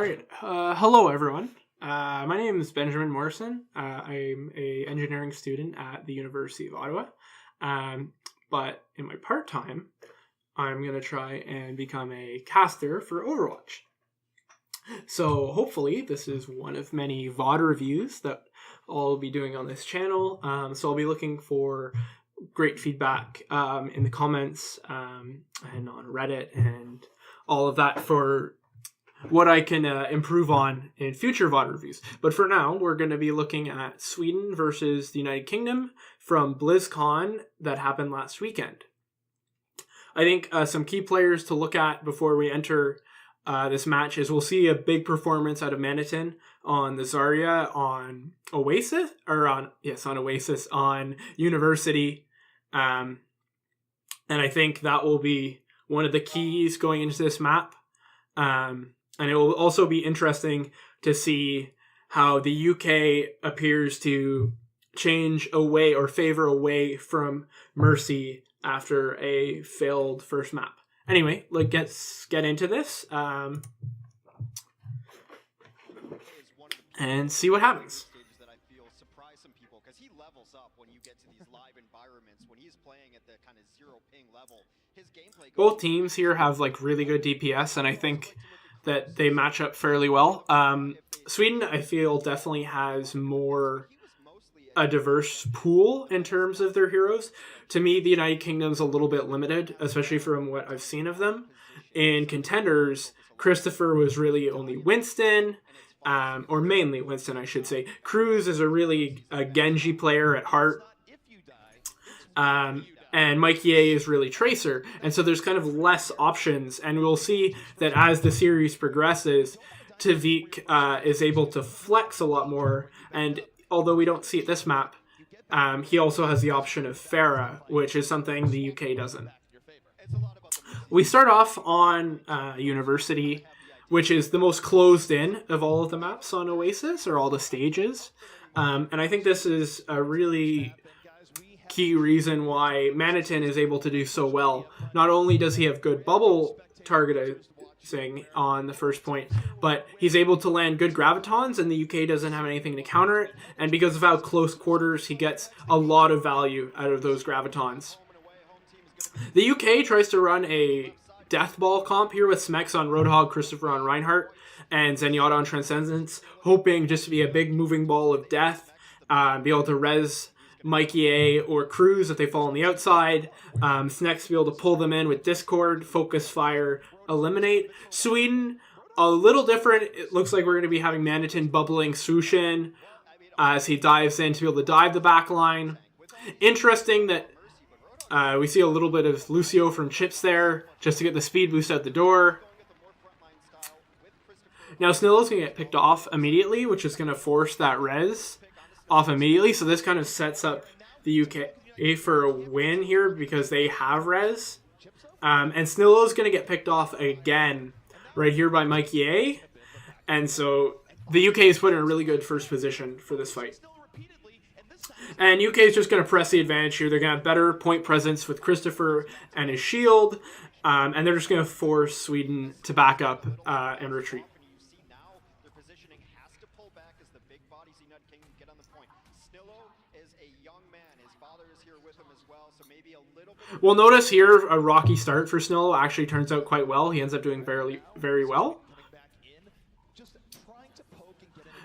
Alright, hello everyone. My name is Benjamin Morrison. I'm a engineering student at the University of Ottawa. But in my part-time, I'm going to try and become a caster for Overwatch. So hopefully this is one of many VOD reviews that I'll be doing on this channel. So I'll be looking for great feedback in the comments and on Reddit and all of that for what I can improve on in future VOD reviews. But for now, we're going to be looking at Sweden versus the United Kingdom from BlizzCon that happened last weekend. I think some key players to look at before we enter this match is we'll see a big performance out of Manitin on the Zarya, on Oasis, on Oasis, on University. And I think that will be one of the keys going into this map. And it will also be interesting to see how the UK appears to change away or favor away from Mercy after a failed first map. Anyway, let's get into this and see what happens. Both teams here have really good DPS, and I think that they match up fairly well. Sweden, I feel, definitely has a diverse pool in terms of their heroes. To me, the United Kingdom's a little bit limited, especially from what I've seen of them. In contenders, Christopher was really only Winston, or mainly Winston, I should say. Cruz is a Genji player at heart. And Mikey A is really Tracer. And so there's kind of less options. And we'll see that as the series progresses, Tavik is able to flex a lot more. And although we don't see it this map, he also has the option of Pharah, which is something the UK doesn't. We start off on University, which is the most closed in of all of the maps on Oasis, or all the stages. And I think this is a really key reason why Manitin is able to do so well. Not only does he have good bubble targeting on the first point, but he's able to land good gravitons, and the UK doesn't have anything to counter it. And because of how close quarters, he gets a lot of value out of those gravitons. The UK tries to run a death ball comp here with Smex on Roadhog, Christopher on Reinhardt, and Zenyatta on Transcendence, hoping just to be a big moving ball of death, be able to res Mikey A or Cruz if they fall on the outside. Snex be able to pull them in with Discord, Focus Fire, Eliminate. Sweden, a little different. It looks like we're going to be having Manitin bubbling Sushin as he dives in to be able to dive the back line. Interesting that we see a little bit of Lucio from Chips there just to get the speed boost out the door. Now Snillow's going to get picked off immediately, which is going to force that res off immediately, so this kind of sets up the UK for a win here because they have res. And Snillow's going to get picked off again right here by Mikey A. And so the UK is put in a really good first position for this fight. And UK is just going to press the advantage here. They're going to have better point presence with Christopher and his shield. And they're just going to force Sweden to back up and retreat. We'll notice here a rocky start for Snillow actually turns out quite well. He ends up doing very well.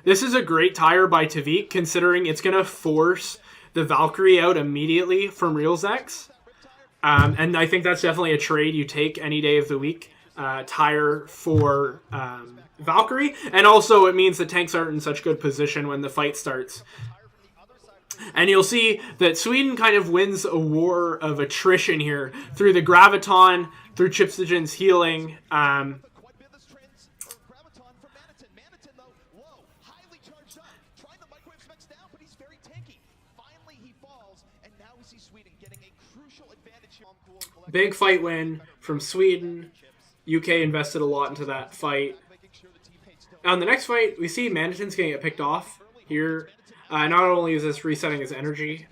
This is a great tire by Tavik, considering it's going to force the Valkyrie out immediately from Realzex. And I think that's definitely a trade you take any day of the week. Tire for Valkyrie. And also it means the tanks aren't in such good position when the fight starts. And you'll see that Sweden kind of wins a war of attrition here through the Graviton, through Chipsogen's healing. Big fight win from Sweden. UK invested a lot into that fight. On the next fight, we see Manitin's going to get picked off here. Not only is this resetting his energy,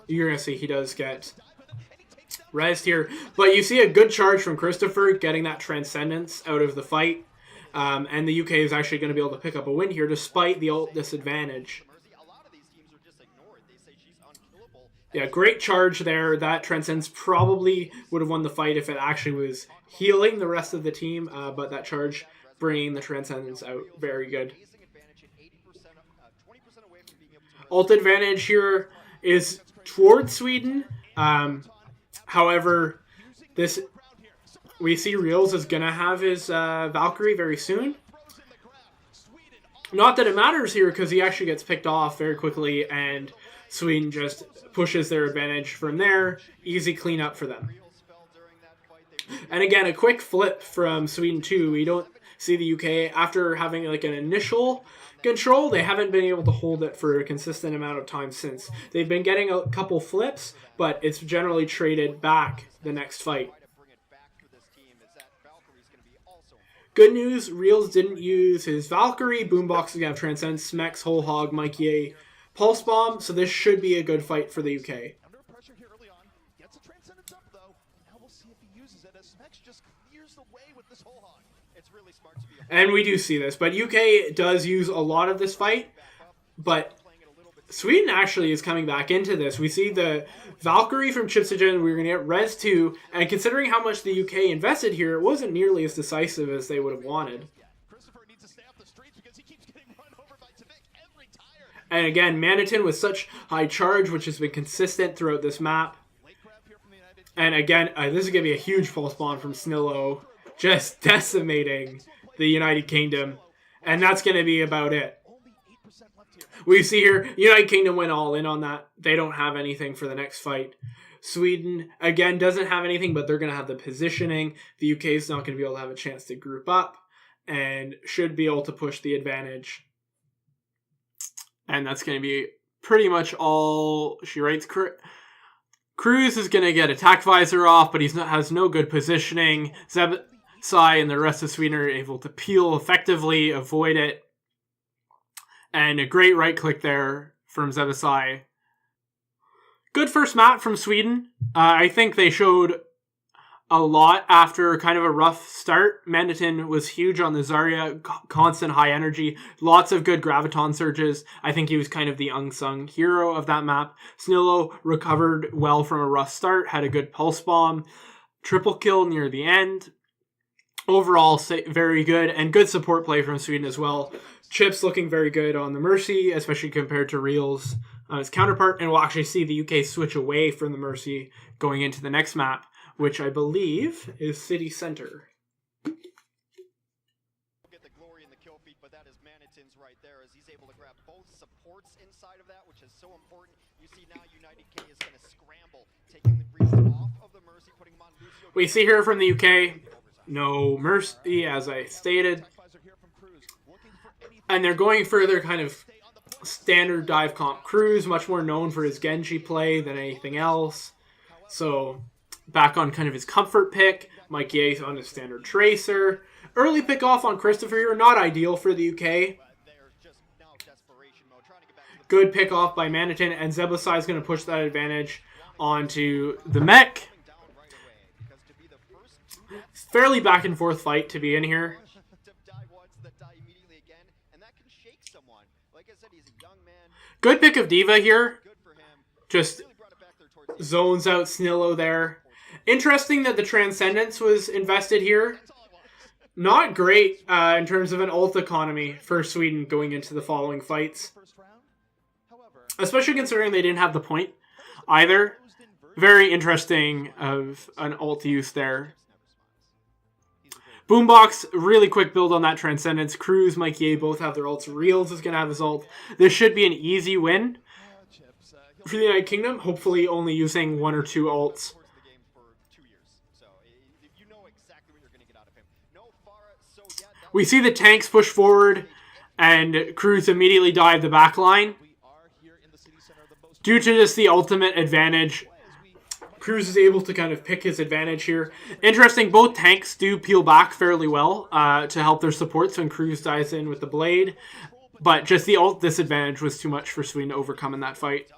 you're going to see he does get rezzed here. But you see a good charge from Christopher getting that Transcendence out of the fight. And the UK is actually going to be able to pick up a win here despite the ult disadvantage. Yeah, great charge there. That Transcendence probably would have won the fight if it actually was healing the rest of the team, but that charge bringing the Transcendence out, very good. Ult advantage here is towards Sweden. However, we see Reels is going to have his Valkyrie very soon. Not that it matters here because he actually gets picked off very quickly and Sweden just pushes their advantage from there. Easy cleanup for them. And again, a quick flip from Sweden too. We don't see the UK after having like an initial control. They haven't been able to hold it for a consistent amount of time since. They've been getting a couple flips, but it's generally traded back the next fight. Good news, Reels didn't use his Valkyrie. Boombox is going to have Transcend, Smex, Whole Hog, Mike Ye, Pulse Bomb, so this should be a good fight for the UK. Under pressure here early on. Gets a Transcendence up though. Now we'll see if he uses it as Smex just clears the way with this Whole Hog. It's really smart to be and we do see this, but UK does use a lot of this fight, but Sweden actually is coming back into this. We see the Valkyrie from Chipsogen, we're going to get Res 2, and considering how much the UK invested here, it wasn't nearly as decisive as they would have wanted. And again, Manitin with such high charge, which has been consistent throughout this map. And again, this is going to be a huge pulse bomb from Snillo, just decimating the United Kingdom. And that's going to be about it. We see here, United Kingdom went all in on that. They don't have anything for the next fight. Sweden, again, doesn't have anything, but they're going to have the positioning. The UK is not going to be able to have a chance to group up and should be able to push the advantage. And that's going to be pretty much all she writes. Cruz is going to get attack visor off, but he has no good positioning. Zebsai and the rest of Sweden are able to peel effectively, avoid it. And a great right click there from Zebsai. Good first map from Sweden. I think they showed a lot after kind of a rough start. Manitin was huge on the Zarya, constant high energy, lots of good Graviton surges. I think he was kind of the unsung hero of that map. Snillo recovered well from a rough start, had a good pulse bomb, triple kill near the end. Overall, very good, and good support play from Sweden as well. Chips looking very good on the Mercy, especially compared to Reels on his counterpart, and we'll actually see the UK switch away from the Mercy going into the next map, which I believe is City Center. Get the glory in the kill feed, but that is Manitin's right there as he's able to grab both supports inside of that, which is so important. You see now United K is going to scramble, taking the Reels off of the Mercy, putting him on Lucio. We see here from the UK, no Mercy, as I stated. And they're going for their kind of standard dive comp. Cruz, much more known for his Genji play than anything else. So, back on kind of his comfort pick. Mike Ye on his standard Tracer. Early pick off on Christopher here, not ideal for the UK. Good pick off by Manitin, and Zebasai is going to push that advantage onto the mech. Fairly back and forth fight to be in here. Good pick of Diva here. Just zones out Snillo there. Interesting that the Transcendence was invested here. Not great in terms of an ult economy for Sweden going into the following fights. Especially considering they didn't have the point either. Very interesting of an ult use there. Boombox, really quick build on that Transcendence. Cruz, Mike Ye both have their ults. Reels is going to have his ult. This should be an easy win for the United Kingdom. Hopefully only using one or two ults. We see the tanks push forward and Cruz immediately dive the back line. Due to just the ultimate advantage, Cruz is able to kind of pick his advantage here. Interesting, both tanks do peel back fairly well to help their supports when Cruz dives in with the blade. But just the ult disadvantage was too much for Sweden to overcome in that fight.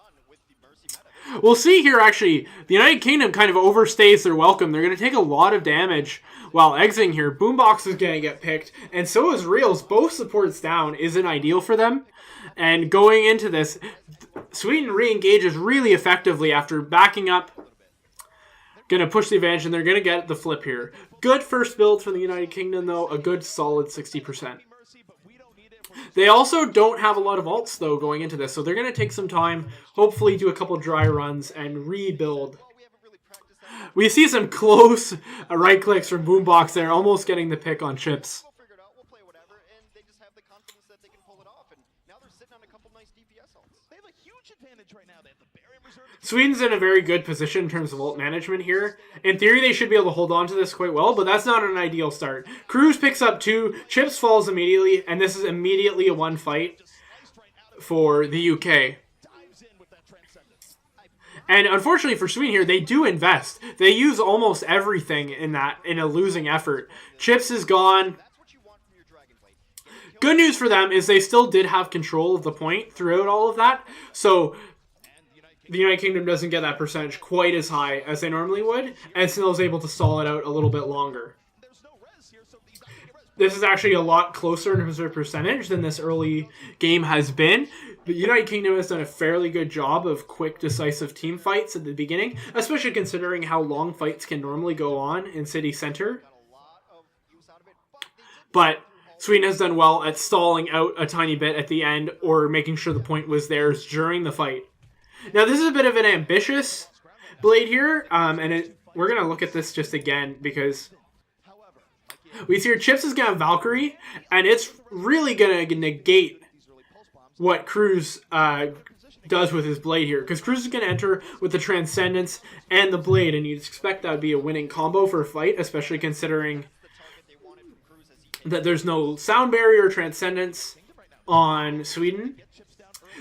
We'll see here, actually, the United Kingdom kind of overstays their welcome. They're going to take a lot of damage while exiting here. Boombox is going to get picked, and so is Reels. Both supports down isn't ideal for them. And going into this, Sweden re-engages really effectively after backing up. Going to push the advantage, and they're going to get the flip here. Good first build from the United Kingdom, though. A good solid 60%. They also don't have a lot of ults, though, going into this, so they're going to take some time, hopefully do a couple dry runs, and rebuild. We see some close right clicks from Boombox there, almost getting the pick on Chips. Sweden's in a very good position in terms of ult management here. In theory, they should be able to hold on to this quite well, but that's not an ideal start. Cruz picks up 2, Chips falls immediately, and this is immediately a 1 fight for the UK. And unfortunately for Sweden here, they do invest. They use almost everything in a losing effort. Chips is gone. Good news for them is they still did have control of the point throughout all of that. So the United Kingdom doesn't get that percentage quite as high as they normally would, and still is able to stall it out a little bit longer. This is actually a lot closer in terms of percentage than this early game has been. The United Kingdom has done a fairly good job of quick, decisive team fights at the beginning, especially considering how long fights can normally go on in City Center. But Sweden has done well at stalling out a tiny bit at the end or making sure the point was theirs during the fight. Now, this is a bit of an ambitious blade here, and we're going to look at this just again because we see here Chips is going to have Valkyrie, and it's really going to negate what Cruz does with his blade here, because Cruz is going to enter with the Transcendence and the blade, and you'd expect that would be a winning combo for a fight, especially considering that there's no sound barrier or Transcendence on Sweden.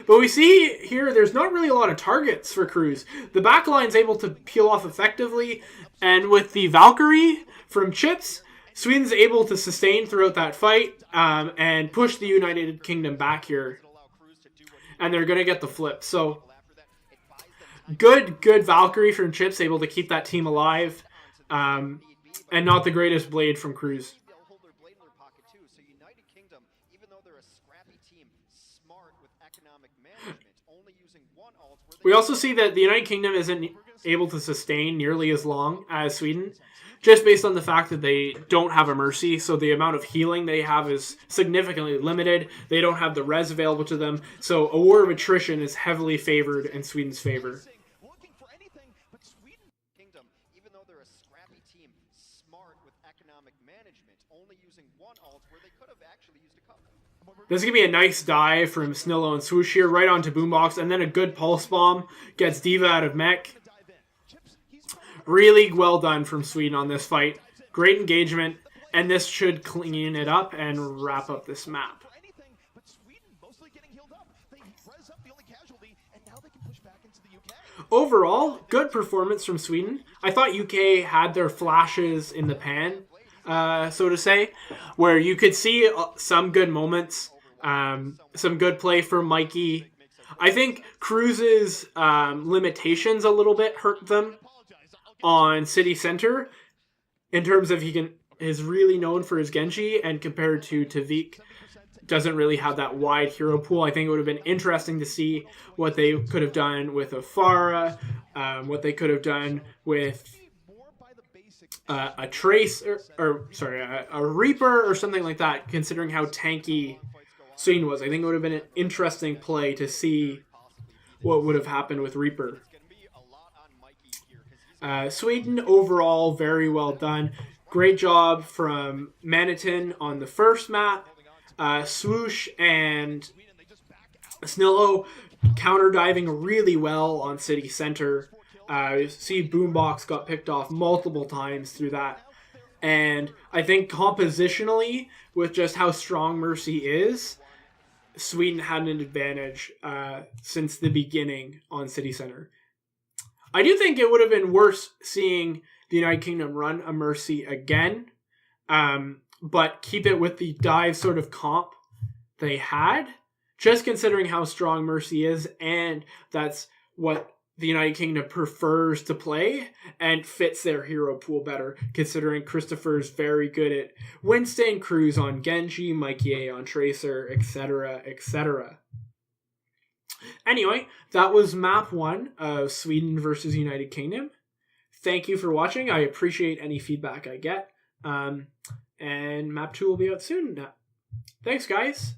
But we see here there's not really a lot of targets for Cruz. The backline's able to peel off effectively, and with the Valkyrie from Chips, Sweden's able to sustain throughout that fight and push the United Kingdom back here. And they're going to get the flip. So, good Valkyrie from Chips, able to keep that team alive. And not the greatest blade from Cruz. We also see that the United Kingdom isn't able to sustain nearly as long as Sweden, just based on the fact that they don't have a Mercy, so the amount of healing they have is significantly limited. They don't have the res available to them, so a war of attrition is heavily favored in Sweden's favor. This is going to be a nice dive from Snillo and Swoosh here, right onto Boombox, and then a good Pulse Bomb gets Diva out of mech. Really well done from Sweden on this fight. Great engagement, and this should clean it up and wrap up this map. Overall, good performance from Sweden. I thought UK had their flashes in the pan, so to say, where you could see some good moments, some good play from Mikey. I think Cruz's limitations a little bit hurt them on City Center in terms of he is really known for his Genji, and compared to Tavik, doesn't really have that wide hero pool. I think it would have been interesting to see what they could have done with a Pharah, what they could have done with a Trace, a Reaper or something like that, considering how tanky Sweden was. I think it would have been an interesting play to see what would have happened with Reaper. Sweden overall, very well done. Great job from Manitin on the first map. Swoosh and Snillo counter diving really well on City Center. You see Boombox got picked off multiple times through that. And I think compositionally, with just how strong Mercy is, Sweden had an advantage since the beginning on City Center. I do think it would have been worse seeing the United Kingdom run a Mercy again, but keep it with the dive sort of comp they had, just considering how strong Mercy is, and that's what the United Kingdom prefers to play and fits their hero pool better, considering Christopher's very good at Winston, Cruz on Genji, Mikey A on Tracer, etc., etc. Anyway, that was map 1 of Sweden versus United Kingdom. Thank you for watching. I appreciate any feedback I get. And map 2 will be out soon. Thanks, guys.